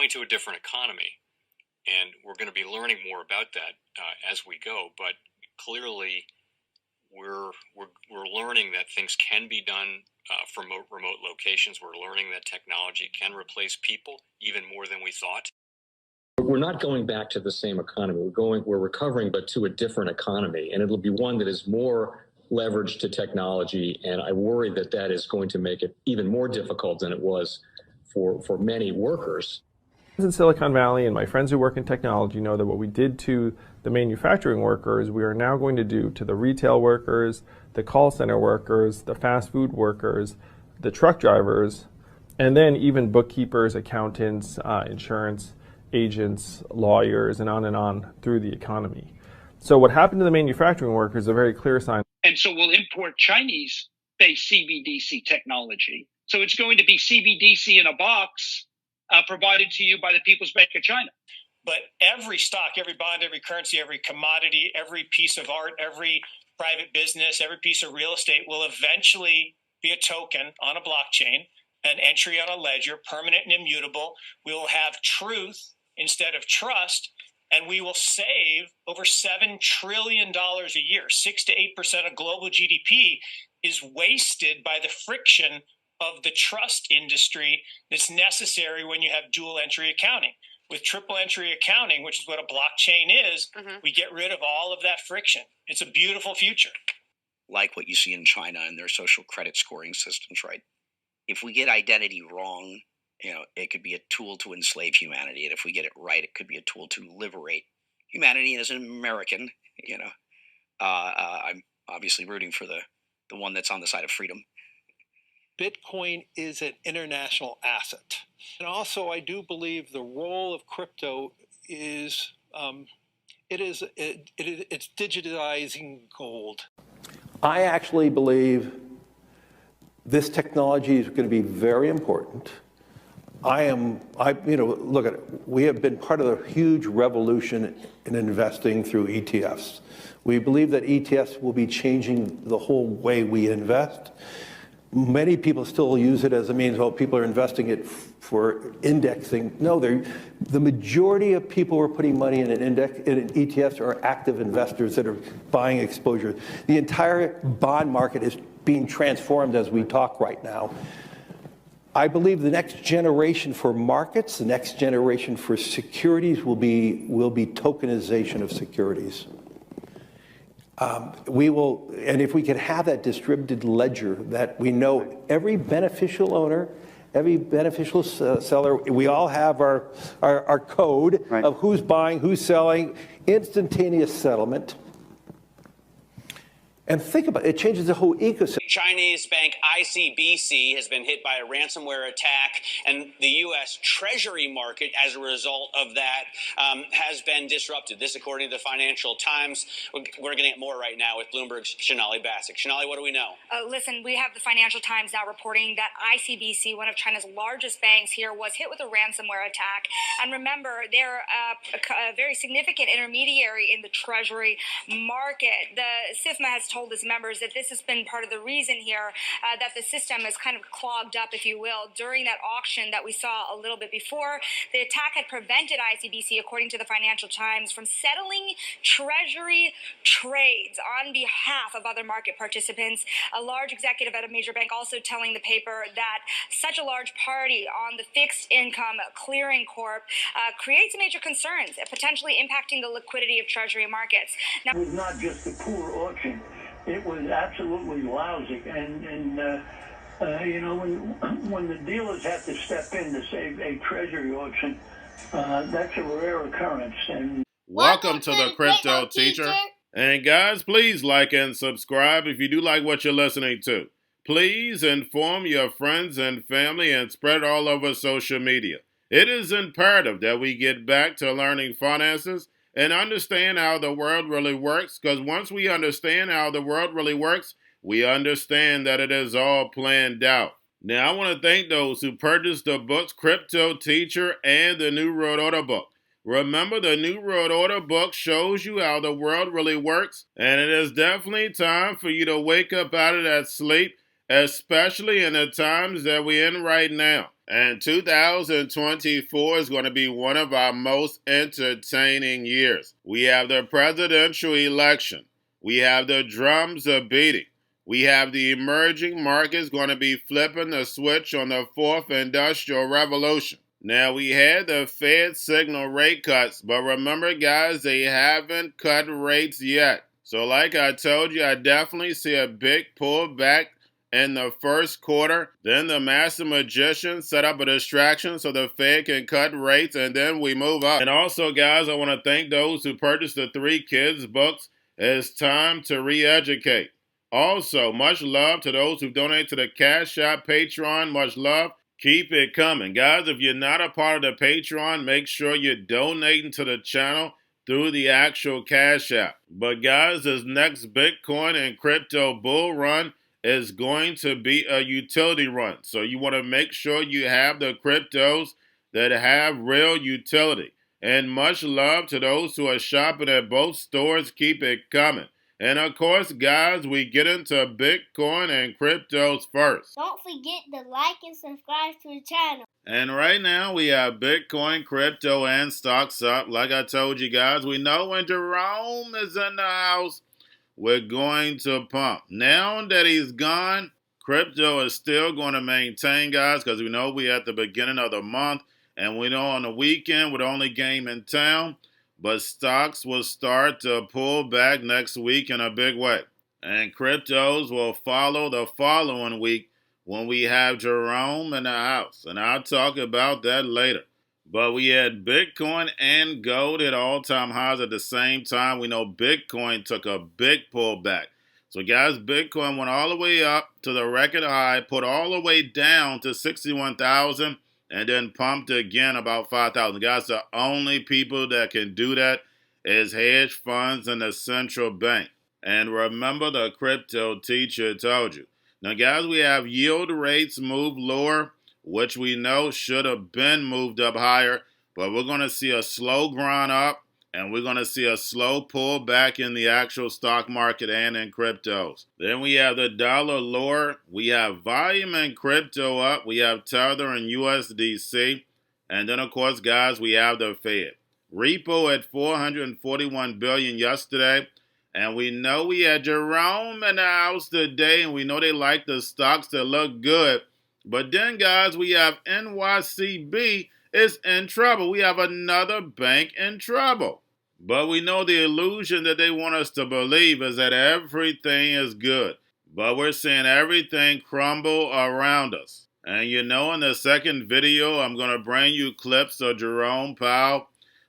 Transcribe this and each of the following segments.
going to a different economy, and we're going to be learning more about that as we go. But clearly, we're learning that things can be done from remote locations. We're learning that technology can replace people even more than we thought. We're not going back to the same economy. We're recovering, but to a different economy, and it'll be one that is more leveraged to technology. And I worry that that is going to make it even more difficult than it was for many workers. In Silicon Valley, and my friends who work in technology know that what we did to the manufacturing workers, we are now going to do to the retail workers, the call center workers, the fast food workers, the truck drivers, and then even bookkeepers, accountants, insurance agents, lawyers, and on through the economy. So what happened to the manufacturing workers is a very clear sign. And so we'll import Chinese-based CBDC technology. So it's going to be CBDC in a box provided to you by the People's Bank of China. But every stock, every bond, every currency, every commodity, every piece of art, every private business, every piece of real estate will eventually be a token on a blockchain, an entry on a ledger, permanent and immutable. We will have truth instead of trust, and we will save over $7 trillion a year. 6 to 8% of global GDP is wasted by the friction of the trust industry that's necessary when you have dual entry accounting. With triple entry accounting, which is what a blockchain is, we get rid of all of that friction. It's a beautiful future. Like what you see in China and their social credit scoring systems, right? If we get identity wrong, it could be a tool to enslave humanity. And if we get it right, it could be a tool to liberate humanity. And as an American, I'm obviously rooting for the one that's on the side of freedom. Bitcoin is an international asset. And also, I do believe the role of crypto is, it's digitizing gold. I actually believe this technology is going to be very important. Look at it. We have been part of a huge revolution in investing through ETFs. We believe that ETFs will be changing the whole way we invest. Many people still use it as a means, people are investing it for indexing. No, the majority of people who are putting money in an ETFs are active investors that are buying exposure. The entire bond market is being transformed as we talk right now. I believe the next generation for markets, the next generation for securities will be tokenization of securities. And if we can have that distributed ledger that we know every beneficial owner, every beneficial seller, we all have our code of who's buying, who's selling, instantaneous settlement. And think about it, it changes the whole ecosystem. Chinese bank ICBC has been hit by a ransomware attack, and the U.S. Treasury market, as a result of that, has been disrupted. This, according to the Financial Times. We're getting more right now with Bloomberg's Sonali Basak. Sonali, what do we know? Listen, we have the Financial Times now reporting that ICBC, one of China's largest banks here, was hit with a ransomware attack. And remember, they're a very significant intermediary in the Treasury market. The SIFMA has told its members that this has been part of the reason here that the system is kind of clogged up, if you will, during that auction that we saw a little bit before. The attack had prevented ICBC, according to the Financial Times, from settling Treasury trades on behalf of other market participants. A large executive at a major bank also telling the paper that such a large party on the fixed income clearing corp creates major concerns, potentially impacting the liquidity of Treasury markets. Now, it was not just a poor auction. It was absolutely lousy, and when the dealers have to step in to save a treasury auction, that's a rare occurrence. And welcome to the Crypto Teacher. And guys, please like and subscribe if you do like what you're listening to. Please inform your friends and family and spread it all over social media. It is imperative that we get back to learning finances and understand how the world really works, because once we understand how the world really works, we understand that it is all planned out. Now, I want to thank those who purchased the books Cryptoteacher and the New World Order book. Remember, the New World Order book shows you how the world really works, and it is definitely time for you to wake up out of that sleep, especially in the times that we're in right now. And 2024 is going to be one of our most entertaining years. We have the presidential election. We have the drums a beating. We have the emerging markets going to be flipping the switch on the fourth industrial revolution. Now, we had the Fed signal rate cuts, but remember, guys, they haven't cut rates yet. So like I told you, I definitely see a big pullback in the first quarter. Then the master magician set up a distraction so the Fed can cut rates, and then we move up. And also, guys, I want to thank those who purchased the 3 Kids books. It's time to re-educate. Also, much love to those who donate to the Cash App, Patreon. Much love. Keep it coming. Guys, if you're not a part of the Patreon, make sure you're donating to the channel through the actual Cash App. But guys, this next Bitcoin and crypto bull run is going to be a utility run. So you want to make sure you have the cryptos that have real utility. And much love to those who are shopping at both stores. Keep it coming. And of course, guys, we get into Bitcoin and cryptos first. Don't forget to like and subscribe to the channel. And right now, we have Bitcoin, crypto, and stocks up. Like I told you guys, we know when Jerome is in the house, we're going to pump. Now that he's gone, crypto is still going to maintain, guys, because we know we're at the beginning of the month, and we know on the weekend, we're the only game in town. But stocks will start to pull back next week in a big way. And cryptos will follow the following week when we have Jerome in the house. And I'll talk about that later. But we had Bitcoin and gold at all-time highs at the same time. We know Bitcoin took a big pullback. So guys, Bitcoin went all the way up to the record high, put all the way down to 61,000. And then pumped again about 5,000. Guys, the only people that can do that is hedge funds and the central bank. And remember, the crypto teacher told you. Now, guys, we have yield rates move lower, which we know should have been moved up higher. But we're going to see a slow grind up, and we're going to see a slow pull back in the actual stock market and in cryptos. Then we have the dollar lower. We have volume in crypto up. We have Tether and USDC. And then, of course, guys, we have the Fed. Repo at $441 billion yesterday. And we know we had Jerome in the house today, and we know they like the stocks that look good. But then, guys, we have NYCB is in trouble. We have another bank in trouble. But we know the illusion that they want us to believe is that everything is good. But we're seeing everything crumble around us. And you know, in the second video, I'm going to bring you clips of Jerome Powell.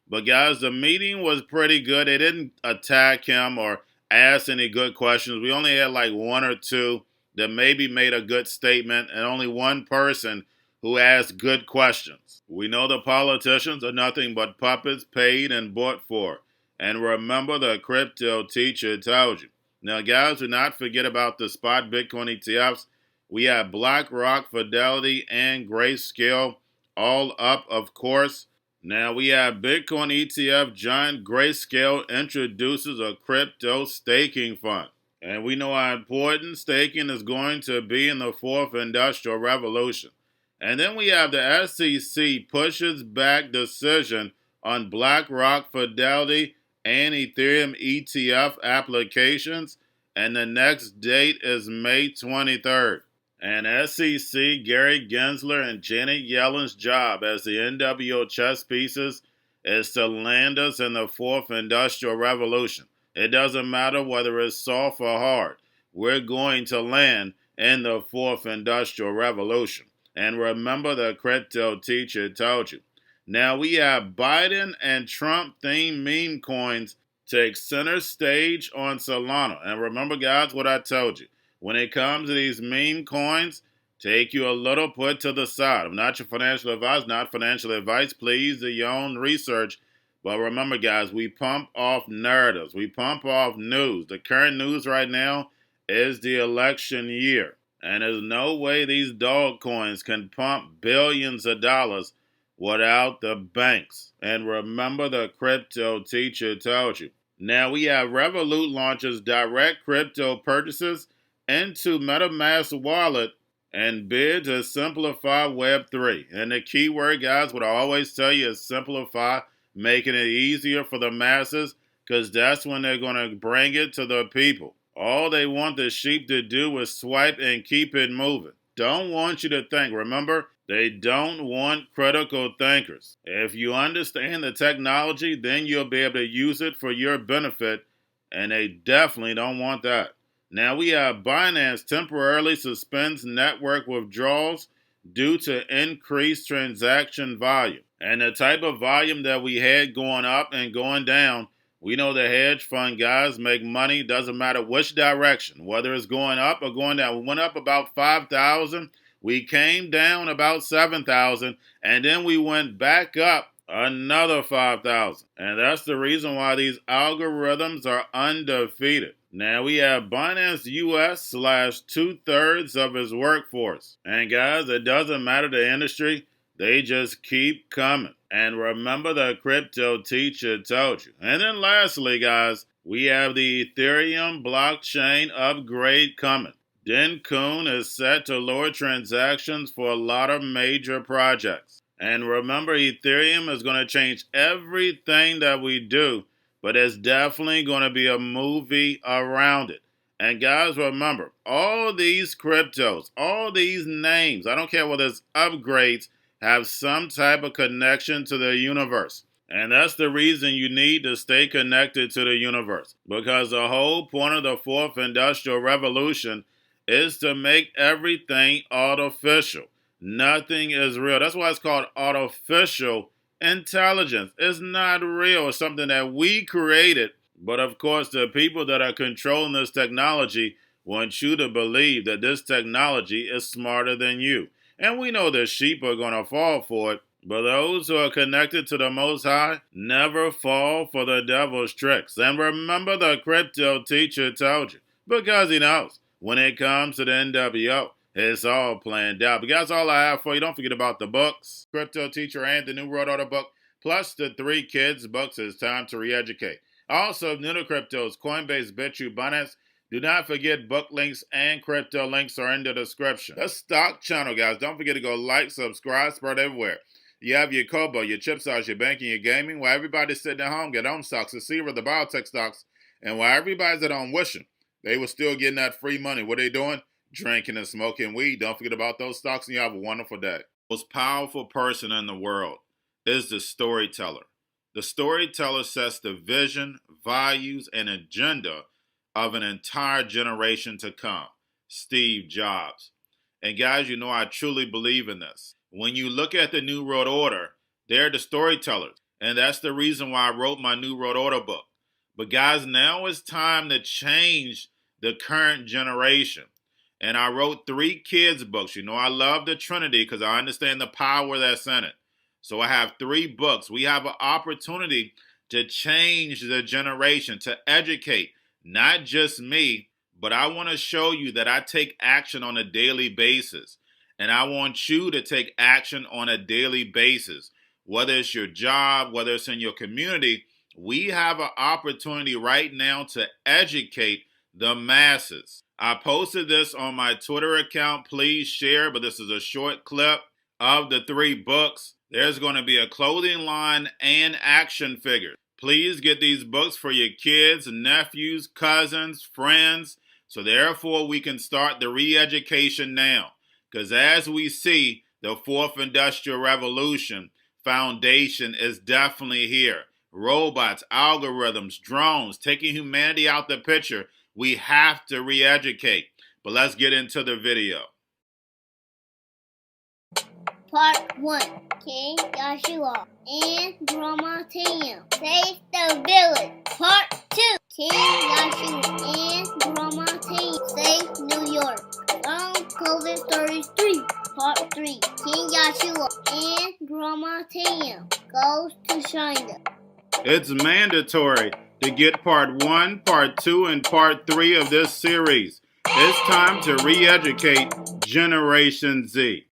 But guys, the meeting was pretty good. They didn't attack him or ask any good questions. We only had like 1 or 2 that maybe made a good statement, and only 1 person who asked good questions. We know the politicians are nothing but puppets paid and bought for. And remember, the crypto teacher told you. Now, guys, do not forget about the spot Bitcoin ETFs. We have Blackrock, Fidelity, and Grayscale all up, of course. Now, we have Bitcoin ETF giant Grayscale introduces a crypto staking fund. And we know how important staking is going to be in the fourth industrial revolution. And then we have the SEC pushes back decision on Blackrock, Fidelity, and Ethereum ETF applications. And the next date is May 23rd. And SEC, Gary Gensler, and Janet Yellen's job as the NWO chess pieces is to land us in the fourth industrial revolution. It doesn't matter whether it's soft or hard. We're going to land in the fourth industrial revolution. And remember, the crypto teacher told you. Now we have Biden and Trump themed meme coins take center stage on Solana. And remember, guys, what I told you. When it comes to these meme coins, take you a little put to the side. I'm not your financial advisor, not financial advice. Please do your own research. But remember, guys, we pump off narratives. We pump off news. The current news right now is the election year. And there's no way these dog coins can pump billions of dollars without the banks. And remember, the crypto teacher told you. Now we have Revolut launches direct crypto purchases into MetaMask wallet and bid to simplify Web3. And the key word, guys, what I always tell you is simplify, making it easier for the masses, because that's when they're going to bring it to the people. All they want the sheep to do is swipe and keep it moving. Don't want you to think. Remember, they don't want critical thinkers. If you understand the technology, then you'll be able to use it for your benefit, and they definitely don't want that. Now we have Binance temporarily suspends network withdrawals due to increased transaction volume. And the type of volume that we had going up and going down, we know the hedge fund guys make money, doesn't matter which direction, whether it's going up or going down. We went up about 5,000, we came down about 7,000, and then we went back up another 5,000. And that's the reason why these algorithms are undefeated. Now we have Binance US / 2/3 of his workforce. And guys, it doesn't matter the industry, they just keep coming. And remember, the crypto teacher told you. And then lastly, guys, we have the Ethereum blockchain upgrade coming. Den Kuhn is set to lower transactions for a lot of major projects. And remember, Ethereum is going to change everything that we do, but it's definitely going to be a movie around it. And guys, remember, all these cryptos, all these names, I don't care whether it's upgrades, have some type of connection to the universe. And that's the reason you need to stay connected to the universe. Because the whole point of the fourth industrial revolution is to make everything artificial. Nothing is real. That's why it's called artificial intelligence. It's not real. It's something that we created. But of course, the people that are controlling this technology want you to believe that this technology is smarter than you. And we know the sheep are going to fall for it. But those who are connected to the Most High never fall for the devil's tricks. And remember, the crypto teacher told you. Because he knows when it comes to the NWO, it's all planned out. But guys, all I have for you. Don't forget about the books, Crypto Teacher and the New World Order book, plus the 3 kids books. It's time to re-educate. Also, new to cryptos, Coinbase, Bitrue, Binance. Do not forget book links and crypto links are in the description. The stock channel, guys. Don't forget to go like, subscribe, spread everywhere. You have your Kobo, your chip stocks, your banking, your gaming. While everybody's sitting at home, get home stocks, the Seaver, the biotech stocks. And while everybody's at home wishing they were still getting that free money, what are they doing? Drinking and smoking weed. Don't forget about those stocks, and you have a wonderful day. The most powerful person in the world is the storyteller. The storyteller sets the vision, values, and agenda of an entire generation to come. Steve Jobs. And guys, you know I truly believe in this. When you look at the New World Order, they're the storytellers. And that's the reason why I wrote my New World Order book. But guys, now it's time to change the current generation. And I wrote 3 kids books. You know, I love the Trinity because I understand the power that's in it. So I have 3 books. We have an opportunity to change the generation, to educate, not just me, but I want to show you that I take action on a daily basis. And I want you to take action on a daily basis. Whether it's your job, whether it's in your community, we have an opportunity right now to educate the masses. I posted this on my Twitter account. Please share, but this is a short clip of the 3 books. There's going to be a clothing line and action figures. Please get these books for your kids, nephews, cousins, friends, so therefore we can start the re-education now. Because as we see, the 4th Industrial Revolution foundation is definitely here. Robots, algorithms, drones, taking humanity out the picture. We have to re-educate. But let's get into the video. Part 1. King Joshua and Drama Team Save the Village. Part 2. King Joshua and Drama Team Save New York from COVID-33. Part 3. King Joshua and Drama Team goes to China. It's mandatory to get part 1, part 2, and part 3 of this series. It's time to re-educate Generation Z.